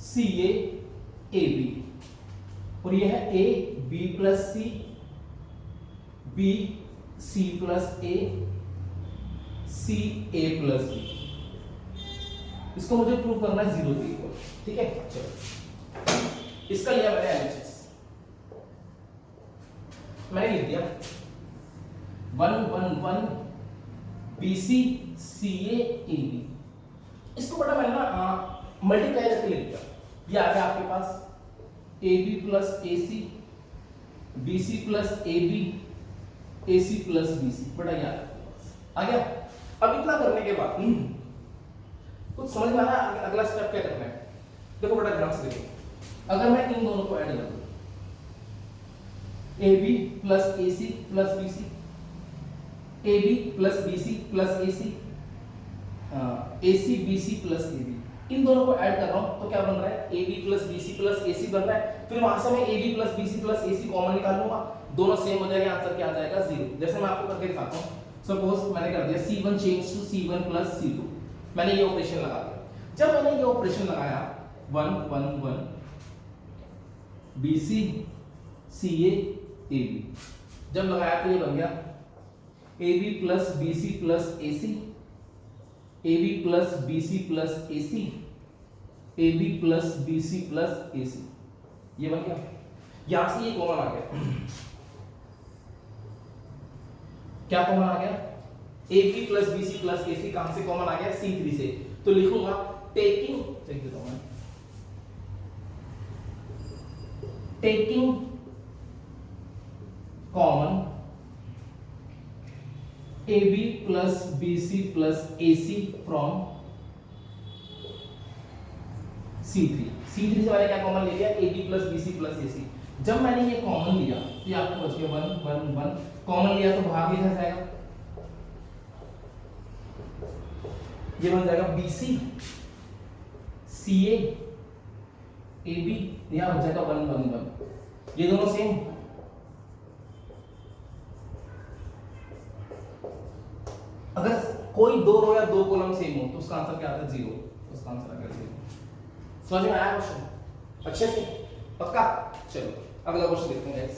Speaker 1: CA AB, और ये है A B plus C B C plus A C A plus B। इसको मुझे प्रूव करना है जीरो के इक्वल, ठीक है। चलो इसका लिया मैंने एलएचएस, मैंने लिख दिया 1 1 1 BC CA AB। इसको बेटा मैंने ना मल्टीप्लाई करके लिख दिया, ये आ गया आपके पास AB plus AC BC plus AB AC plus BC, बेटा ये आ गया। अब इतना करने के बाद कुछ समझ में आ रहा है अगला स्टेप क्या करना है? देखो बेटा ध्यान से देखो, अगर मैं इन दोनों को ऐड कर दूं, AB plus AC plus BC, AB plus BC plus AC, AC BC plus AB, इन दोनों को ऐड कर रहा हूं तो क्या बन रहा है, AB plus BC plus AC बन रहा है। फिर वहां से मैं AB plus BC plus AC common निकाल लूंगा, दोनों सेम हो जाएगा, आंसर क्या आ जाएगा, जीरो। जैसे मैं आपको करके दिखाता हूं, सपोज मैंने कर दिया C1 change to C1 plus C2, मैंने ये ऑपरेशन लगा दिया। जब मैंने ये ऑपरेशन लगाया 1 1 1 BC CA AB, जब लगाया तो ये बन गया AB plus BC plus AC, AB plus BC plus AC, AB plus BC plus AC, ये बन गया। यहां से ये कॉमन आ गया, क्या कॉमन आ गया, A B plus B C plus A C कहां से कॉमन आ गया, C3 से। तो लिखूंगा टेकिंग, लिख देता हूं मैं, taking common A B plus B C plus A C from C3। C3 से मैंने क्या कॉमन ले लिया, A B plus B C plus A C. जब मैंने ये कॉमन लिया तो ये आपको बच गया 1 1 1, कॉमन लिया तो बाहर लिखा जाएगा, ये बन जाएगा B C C A B, यहां बच जाएगा 1 1 1, ये दोनों सेम। अगर कोई दो रो या दो कॉलम सेम हो तो उसका आंसर क्या आता है, 0, उसका आंसर आ गया 0। समझ में आया क्वेश्चन अच्छे से, पक्का? चलो अगला क्वेश्चन देखते हैं गाइस।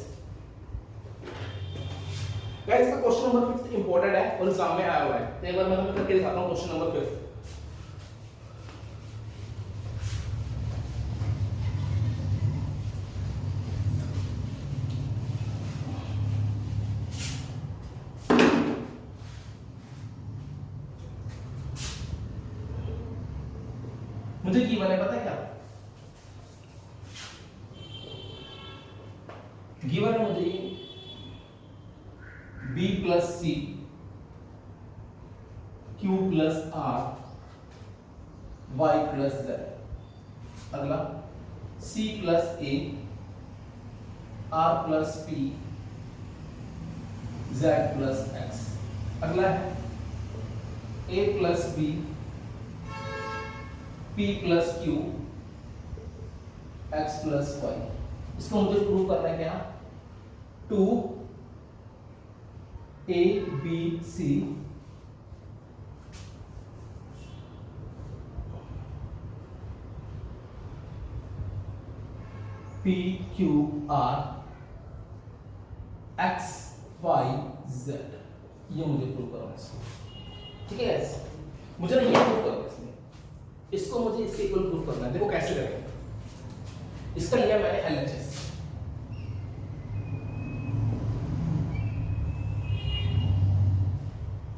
Speaker 1: गाइस इसका क्वेश्चन नंबर 5 इंपॉर्टेंट है और एग्जाम में आया हुआ है, तो एक बार मैं करके दिखाता हूं क्वेश्चन नंबर 5। मुझे गिवन है, पता है क्या गिवन है मुझे, b plus c q plus r y plus z. अगला c plus a r plus p z plus x. अगला है a plus b p plus q x plus y. इसको मुझे प्रूव करना है क्या, 2 a b c p q r x y z, ये मुझे प्रूव करना है इसको, ठीक है गाइस? मुझे ना ये प्रूव करना है इसमें, इसको मुझे इसके इक्वल प्रूव करना है। देखो कैसे करेंगे, इसका लिया मैंने LHS,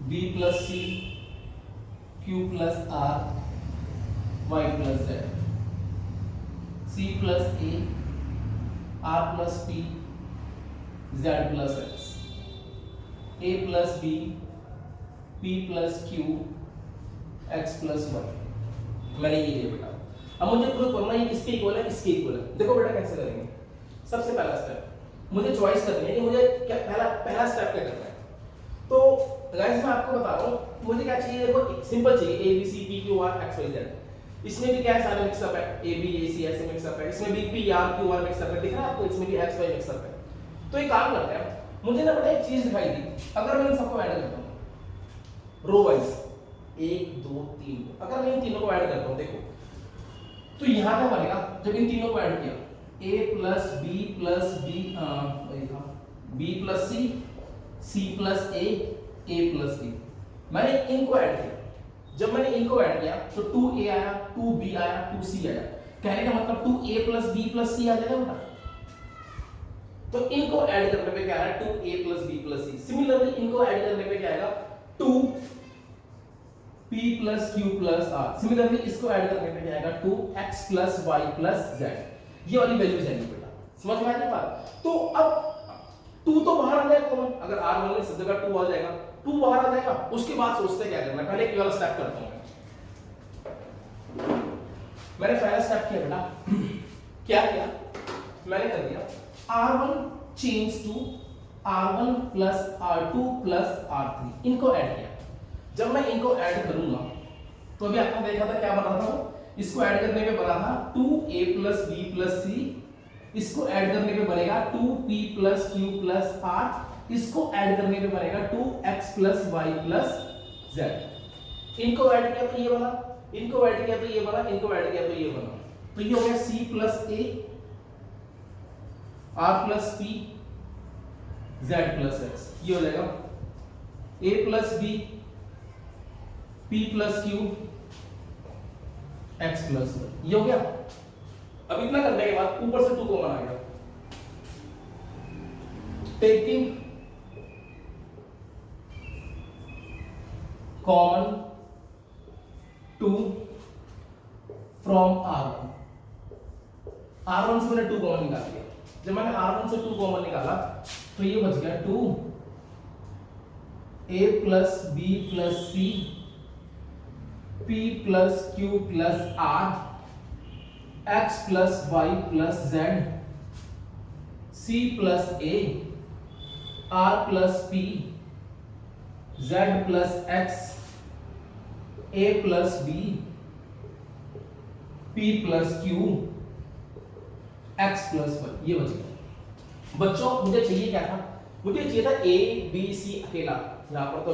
Speaker 1: b plus c q plus r y plus z, c plus a r plus p z plus x, a plus b p plus q x plus y. मैंने ये लिया बेटा, अब मुझे प्रूव करना है इसके इक्वल है, इसके इक्वल है। देखो बेटा कैसे करेंगे, सबसे पहला स्टेप मुझे चॉइस करनी है कि मुझे क्या पहला स्टेप क्या करना है। तो गाइस मैं आपको बता रहा हूं मुझे क्या चाहिए, देखो सिंपल चाहिए, a b c p q r x y z. इसमें भी क्या सारे मिक्सअप है, ए बी ए सी ऐसे मिक्सअप है, इसमें भी p r q r mixup है, दिख रहा है आपको, इसमें भी एक्स वाई मिक्सअप है। तो एक काम करते हैं, मुझे ना बेटा एक चीज दिखाई दी, अगर मैं इन सबको ऐड करता हूं रो वाइज 1 2 3, अगर मैं इन तीनों को ऐड करता हूं देखो, तो यहां क्या बनेगा जब इन तीनों को ऐड किया, a plus b plus b plus c plus a plus b. मैंने इनको ऐड किया, जब मैंने इनको ऐड किया तो 2a आया, 2b आया, 2c आया। कहने का मतलब 2a प्लस बी प्लस सी आ जाएगा बेटा। तो इनको ऐड करने पे क्या आया, 2a plus b plus c. Similarly इनको ऐड करने पे क्या आएगा, 2p plus q plus r. Similarly इसको ऐड करने पे क्या आएगा, 2x plus Y plus Z. ये वाली वैल्यूज आएंगी बेटा, समझ में आ गया बात? तो अब 2 तो बाहर आ जाएगा कॉमन, अगर r मान ले सब जगह 2 आ जाएगा, 2 बाहर आ जाएगा। उसके बाद सोचते हैं क्या करना है, पहले एक वाला स्टेप करता हूं मैंने पहला स्टेप किया बेटा क्या किया, मैंने कर दिया r1 change to r1 plus r2 plus r3, इनको ऐड किया। जब मैं इनको ऐड करूंगा तो अभी आपने देखा था क्या बना था, इसको ऐड करने पे बना था 2a plus b plus c, इसको ऐड करने पे बनेगा 2p plus q plus r, इसको ऐड करने पे बनेगा 2x plus y plus z। इनको ऐड किया तो ये बना, इनको ऐड किया तो ये बना, इनको ऐड किया तो ये बना। तो ये हो गया c plus a r plus p z plus x। ये हो जाएगा a plus b p plus q x plus y। ये हो गया। अब इतना करने के बाद ऊपर से 2 कॉमन आ गया, taking common 2 from R1। R1 से मैंने 2 कॉमन निकाल लिया। जब मैंने R1 से 2 कॉमन निकाला तो ये बच गया 2a plus b plus c p plus q plus r x plus y plus z c plus a r plus p z plus x a plus b p plus q x plus y। ये बच गया। बच्चों मुझे चाहिए क्या था? मुझे चाहिए था a b c अकेला। यहाँ पर तो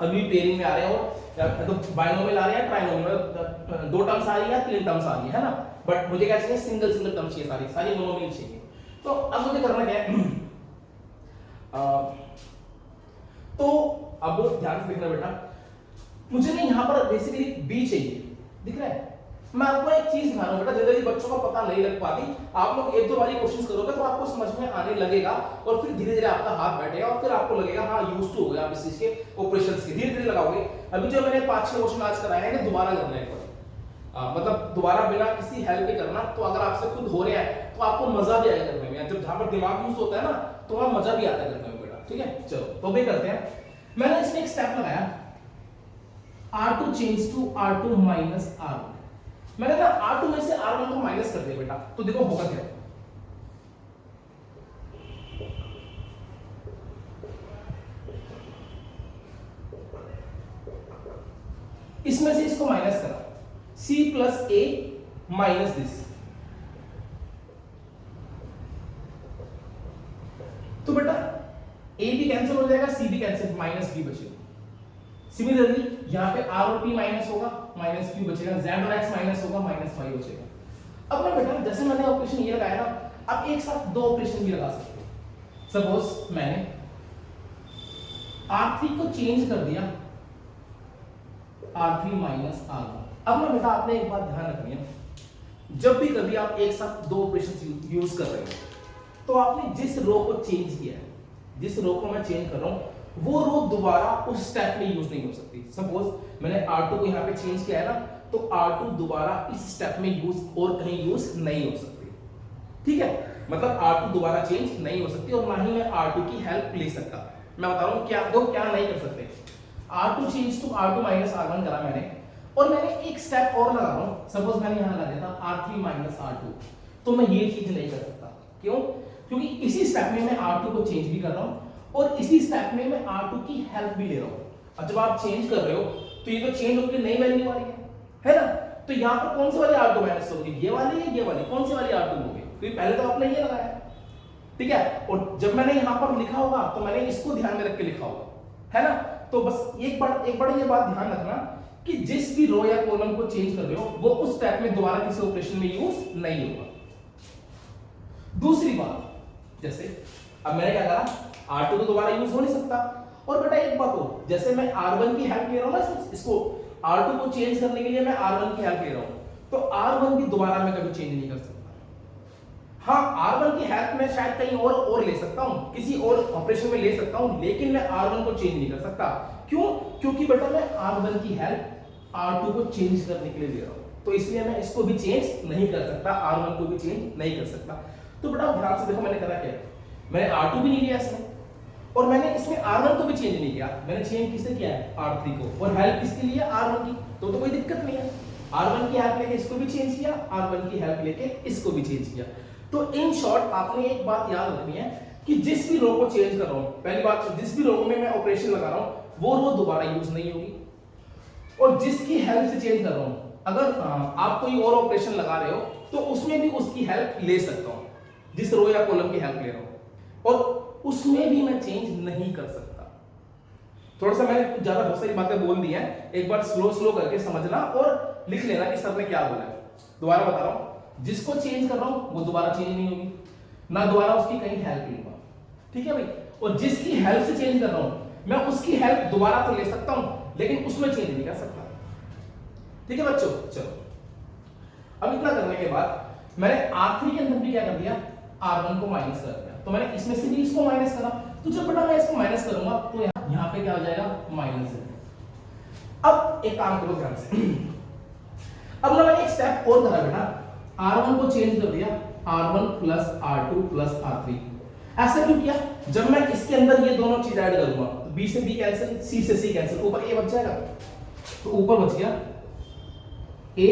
Speaker 1: अभी पेयरिंग में आ रहे हो तो बाइनोमियल आ रहे हैं, ट्राइनोमियल, 2 टर्म्स आ रही है, 3 टर्म्स आ रही है ना। बट मुझे क्या चाहिए? सिंगल सिंगल टर्म चाहिए, सारी मोनोमियल चाहिए। तो अब मुझे करना क्या है? तो अब ध्यान से देखना बेटा, मुझे ना यहाँ पर बेसिकली b चाहिए, दिख रहा है? मैं आपको एक चीज दिखा रहा हूँ बेटा, जनरली बच्चों को पता नहीं लग पाती। आप लोग 1-2 बार क्वेश्चंस करोगे तो आपको समझ में आने लगेगा और फिर धीरे धीरे आपका हाथ बैठेगा और फिर आपको लगेगा हाँ यूज्ड टू हो गया आप इस चीज के ऑपरेशंस के, धीरे धीरे लगाओगे। अभी जो मैंने 5-6 क्वेश्चन आज कराए हैं दोबारा करना है, मतलब दोबारा बिना किसी हेल्प के करना। तो अगर आपसे खुद हो रहा है तो आपको मजा भी आएगा करने में। जब जहां पर दिमाग यूज होता है ना तो वहां मजा भी आता है करने में बेटा, ठीक है? चलो तो भी करते हैं। मैंने इसमें एक स्टेप लगाया, R2 change to R2 minus R1। मैंने ना R2 में से R1 को माइनस कर दिया बेटा, तो देखो होगा क्या। इसमें से इसको माइनस करा, C plus A minus this. तो बेटा A भी कैंसिल हो जाएगा, C भी कैंसिल, माइनस B बचेगा। सिमिलरली यहाँ पे R और P माइनस होगा, माइनस Q बचेगा, Z और X माइनस होगा, माइनस Y बचेगा। अब ना बेटा जैसे मैंने ऑपरेशन ये लगाया ना, आप एक साथ 2 ऑपरेशन भी लगा सकते हो। सपोज मैंने R3 को चेंज कर दिया R3 माइनस R1। अब ना बेटा आपने एक बात ध्यान रखनी है, जब भी कभी आप एक साथ 2 ऑपरेशन यूज कर रहे हो तो आपने जिस रो को चेंज किया है, जिस रो को मैं चेंज कर रहा हूं वो रो दोबारा उस स्टेप में यूज नहीं हो सकती। सपोज मैंने R2 को यहाँ पे चेंज किया है ना, तो R2 दोबारा इस स्टेप में यूज और कहीं यूज नहीं हो सकती, ठीक है? मतलब R2 दोबारा चेंज नहीं हो सकती और ना ही मैं R2 की हेल्प ले सकता। मैं बता रहा हूँ क्या क्या नहीं कर सकते। R2 change to R2 minus R1 करा मैंने, और मैंने एक स्टेप और लगा रहा हूँ। सपोज मैंने यहाँ लगा देता R3 माइनस R2, तो मैं ये चीज नहीं कर सकता। क्यों? क्योंकि इसी स्टेप में मैं R2 को चेंज भी कर रहा हूँ और इसी स्टेप में मैं R2 की हेल्प भी ले रहा हूं। अब जब आप चेंज कर रहे हो तो ये तो चेंज होकर नई वैल्यू आ रही है ना? तो यहाँ पर कौन सी वाली R2 माइनस होगी? ये वाली या ये वाली? कौन सी वाली R2 होगी? क्योंकि पहले तो आपने ये लगाया, ठीक है? और जब मैंने यहाँ पर लिखा होगा तो मैंने इसको ध्यान में रख के लिखा होगा, है ना? तो बस एक बार ये बात ध्यान रखना कि जिस भी रो या कॉलम को चेंज कर रहे हो वो उस स्टेप में दोबारा किसी ऑपरेशन में यूज नहीं होगा। दूसरी बात, जैसे अब मैंने क्या करा, R2 तो दोबारा यूज हो नहीं सकता। और बेटा एक बात हो, जैसे मैं R1 की हेल्प ले रहा हूं ना, इसको R2 को चेंज करने के लिए मैं R1 की हेल्प ले रहा हूं, तो R1 भी दोबारा मैं कभी चेंज नहीं कर सकता। हाँ, R1 की हेल्प मैं शायद कहीं और ले सकता हूं, किसी और ऑपरेशन में ले सकता हूं, लेकिन मैं R1 को चेंज नहीं कर सकता। क्यों? क्योंकि बेटा मैं R1 की हेल्प R2 को चेंज करने के लिए ले रहा हूं, तो इसलिए मैं इसको भी चेंज नहीं कर सकता, R1 को भी चेंज नहीं कर सकता। तो बेटा ध्यान से देखो मैंने करा क्या, मैंने R2 भी नहीं लिया इसमें और मैंने इसमें R1 को भी चेंज नहीं किया। मैंने चेंज किसे किया है? R3 को, और हेल्प किसके लिए? R1 की। तो कोई दिक्कत नहीं है। R1 की हेल्प लेके इसको भी चेंज किया, R1 की हेल्प लेके इसको भी चेंज किया। तो इन शॉर्ट आपने एक बात याद रखनी है कि जिस भी रो को चेंज कर रहा हूं, पहली बात जिस भी रो में मैं ऑपरेशन लगा रहा हूं वो रो दोबारा यूज नहीं होगी, और जिसकी हेल्प से चेंज कर रहा हूं, अगर आप कोई और ऑपरेशन लगा रहे हो तो उसमें भी उसकी हेल्प ले सकता हूं, जिस रो या कॉलम की हेल्प ले रहा हूं, और उसमें भी मैं चेंज नहीं कर सकता। थोड़ा सा मैंने ज्यादा बहुत सारी बातें बोल दी हैं, एक बार स्लो करके समझना और लिख लेना कि सर ने क्या बोला है। दोबारा बता रहा हूं, जिसको चेंज कर रहा हूं वो दोबारा चेंज नहीं होगी, ना दोबारा उसकी कहीं हेल्प लूंगा, ठीक है भाई? और जिसकी हेल्प से चेंज कर रहा हूं मैं उसकी हेल्प दोबारा तो ले सकता हूं लेकिन उसमें चेंज नहीं कर सकता, ठीक है बच्चों? चलो अब इतना करने के बाद मैंने R3 के अंदर भी क्या कर दिया? R1 को माइनस कर दिया। तो मैंने इसमें से भी इसको माइनस करा, तो जब बेटा मैं इसको माइनस करूंगा तो यहाँ पे क्या हो जाएगा माइनस है। अब एक काम करो ध्यान से, अब ना मैंने एक स्टेप और करा बेटा, R1 को चेंज कर दिया R1 plus R2 plus R3। ऐसा क्यों किया? जब मैं इसके अंदर ये दोनों चीज ऐड करूंगा तो B से B कैंसिल, C से C कैंसिल, ऊपर A बच जाएगा, तो ऊपर बच गया A,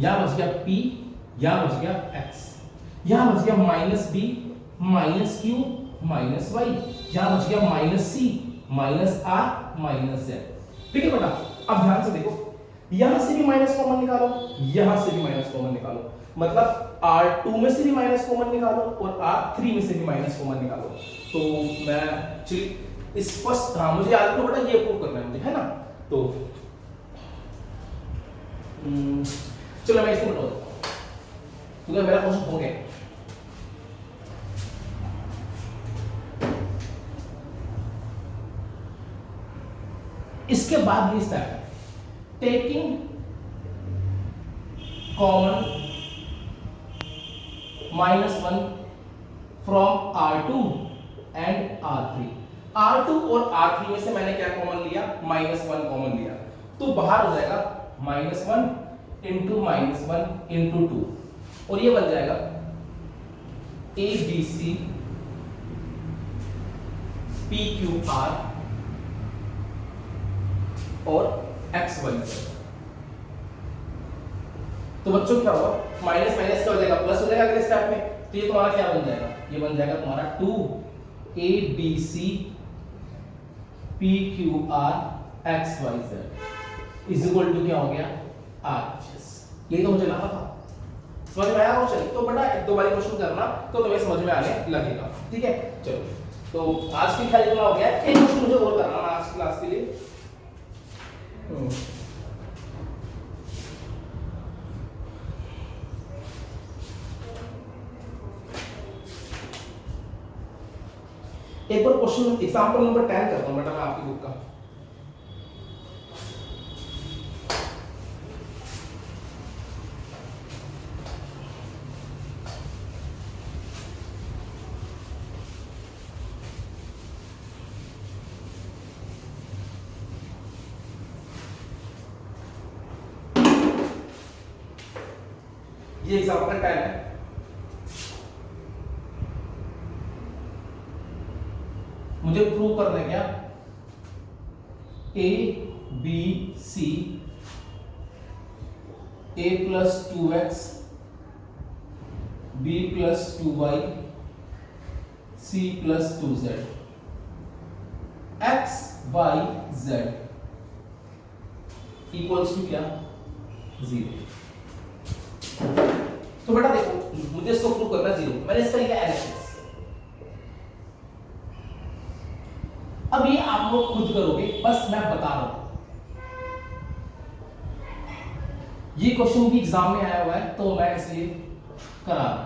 Speaker 1: यहां बच गया P, यहां बच गया X, यहां बच गया minus B minus Q minus Y, यहां बच गया minus C minus R minus Z। ठीक है बेटा, अब ध्यान से देखो, यहां से भी माइनस कॉमन निकालो, यहां से भी माइनस कॉमन निकालो, मतलब R2 में से भी माइनस कॉमन निकालो और R3 में से भी माइनस कॉमन निकालो। तो मैं चलिए इस फर्स्ट, हाँ मुझे याद तो बेटा ये प्रूव करना है मुझे, है ना? तो चलो मैं इसको बता देता हूं, क्योंकि मेरा क्वेश्चन हो गया। इसके बाद ये स्टेप है, taking common -1 from R2 and R3। R2 और R3 में से मैंने क्या कॉमन लिया? -1 कॉमन लिया, तो बाहर हो जाएगा -1 इंटू -1 इंटू 2, और ये बन जाएगा ABC PQR और XYZ। तो बच्चों क्या होगा, माइनस माइनस क्या हो जाएगा, प्लस हो जाएगा अगले स्टेप में, तो ये तुम्हारा क्या बन जाएगा, ये बन जाएगा तुम्हारा 2ABC PQR XYZ is equal to क्या हो गया RHS। ये तो मुझे लगा था, समझ में आया? चलिए तो बेटा एक दो बार क्वेश्चन करना तो तुम्हें समझ में आने लगेगा। ठीक है, चलो तो आज की खाली हो गया, एक क्वेश्चन मुझे और करना है आज क्लास के लिए। एक बार क्वेश्चन एग्जांपल नंबर 10 करता हूं बेटा मैं आपकी बुक का। ये एग्जांपल 10 है, मुझे प्रूव करना है क्या, A B C A plus 2x B plus 2y C plus 2z x y z equals to क्या 0। तो बेटा देखो मुझे इसको प्रूव करना है 0, मैंने इसका लिया एनालिसिस। अब ये आप लोग खुद करोगे, बस मैं बता रहा हूं। ये क्वेश्चन भी एग्जाम में आया हुआ है तो मैं इसलिए करा रहा हूं,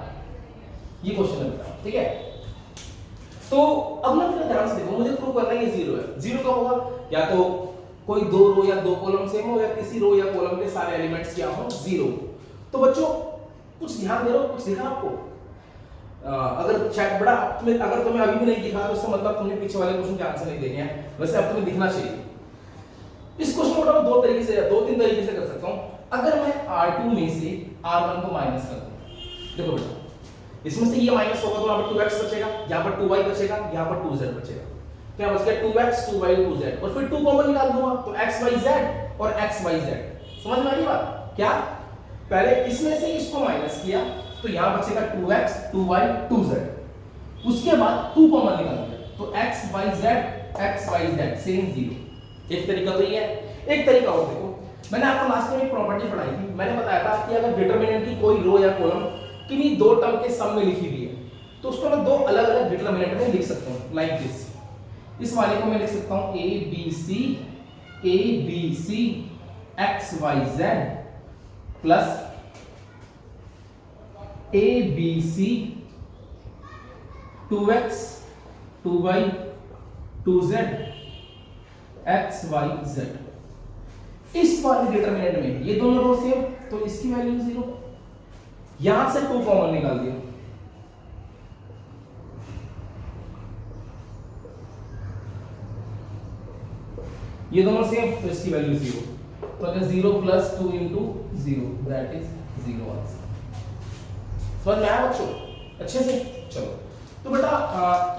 Speaker 1: ये क्वेश्चन है बेटा। ठीक है, तो अब ना मेरा ध्यान से देखो, मुझे प्रूव करना है ये 0 है। 0 कब होगा, या तो कोई दो रो या दो कॉलम सेम हो, या किसी रो या कॉलम के सारे एलिमेंट्स क्या हो 0। तो बच्चों कुछ ध्यान दे रहे हो, कुछ दिखा आपको? अगर शायद बड़ा तुम्हें, अगर तुम्हें अभी भी नहीं दिखा तो इसका मतलब तुमने पीछे वाले क्वेश्चन के आंसर नहीं देखे हैं, वैसे अब तुम्हें दिखना चाहिए। इस क्वेश्चन को मैं दो तीन तरीके से कर सकता हूं। अगर मैं R2 में से R1 को माइनस कर दूं, देखो बेटा इसमें से ये माइनस होगा तो यहाँ पर 2x बचेगा, यहाँ पर 2y बचेगा, यहाँ पर 2z बचेगा, क्या बच गया 2x 2y 2z, और फिर 2 कॉमन निकाल दूंगा तो xyz और xyz। समझ में आ रही बात? क्या पहले इसमें से इसको माइनस किया तो यहां बचेगा 2x 2y 2z, उसके बाद 2 कॉमन निकाल दिया तो xyz सेम 0। एक तरीका तो ये है। एक तरीका और देखो, मैंने आपको लास्ट में एक प्रॉपर्टी पढ़ाई थी, मैंने बताया था कि अगर डिटरमिनेंट की कोई रो या कॉलम किन्हीं दो टर्म के सम में लिखी हुई है तो उसको मैं दो अलग अलग डिटरमिनेंट में लिख सकता हूं, लाइक दिस। इस वाले को मैं लिख सकता हूं a b c x y z plus a b c 2x 2y 2z x y z। इस वाले डिटरमिनेंट में ये दोनों रो सेम तो इसकी वैल्यू 0, यहां से 2 कॉमन निकाल दिया ये दोनों सेम, तो इसकी वैल्यू 0। तो अगर 0 plus 2 into 0 that is 0 answer. समझ में आया बच्चों अच्छे से? चलो तो बेटा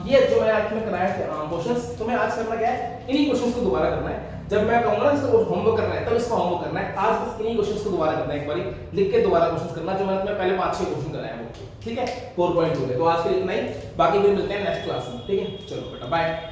Speaker 1: ये जो मैं आज में कराया क्वेश्चंस, तो मैं आज करना क्या है, इन्हीं क्वेश्चंस को दोबारा करना है। जब मैं कहूंगा ना इसका होमवर्क करना है, तब इसका होमवर्क करना है। आज बस इन्हीं क्वेश्चंस को दोबारा करना है, एक बारी लिख के दोबारा क्वेश्चंस करना, जो मैंने पहले 5-6 क्वेश्चन कराया वो। ठीक है 4.2 में। तो आज के लिए इतना ही, बाकी फिर मिलते हैं नेक्स्ट क्लास में। ठीक है चलो बेटा बाय।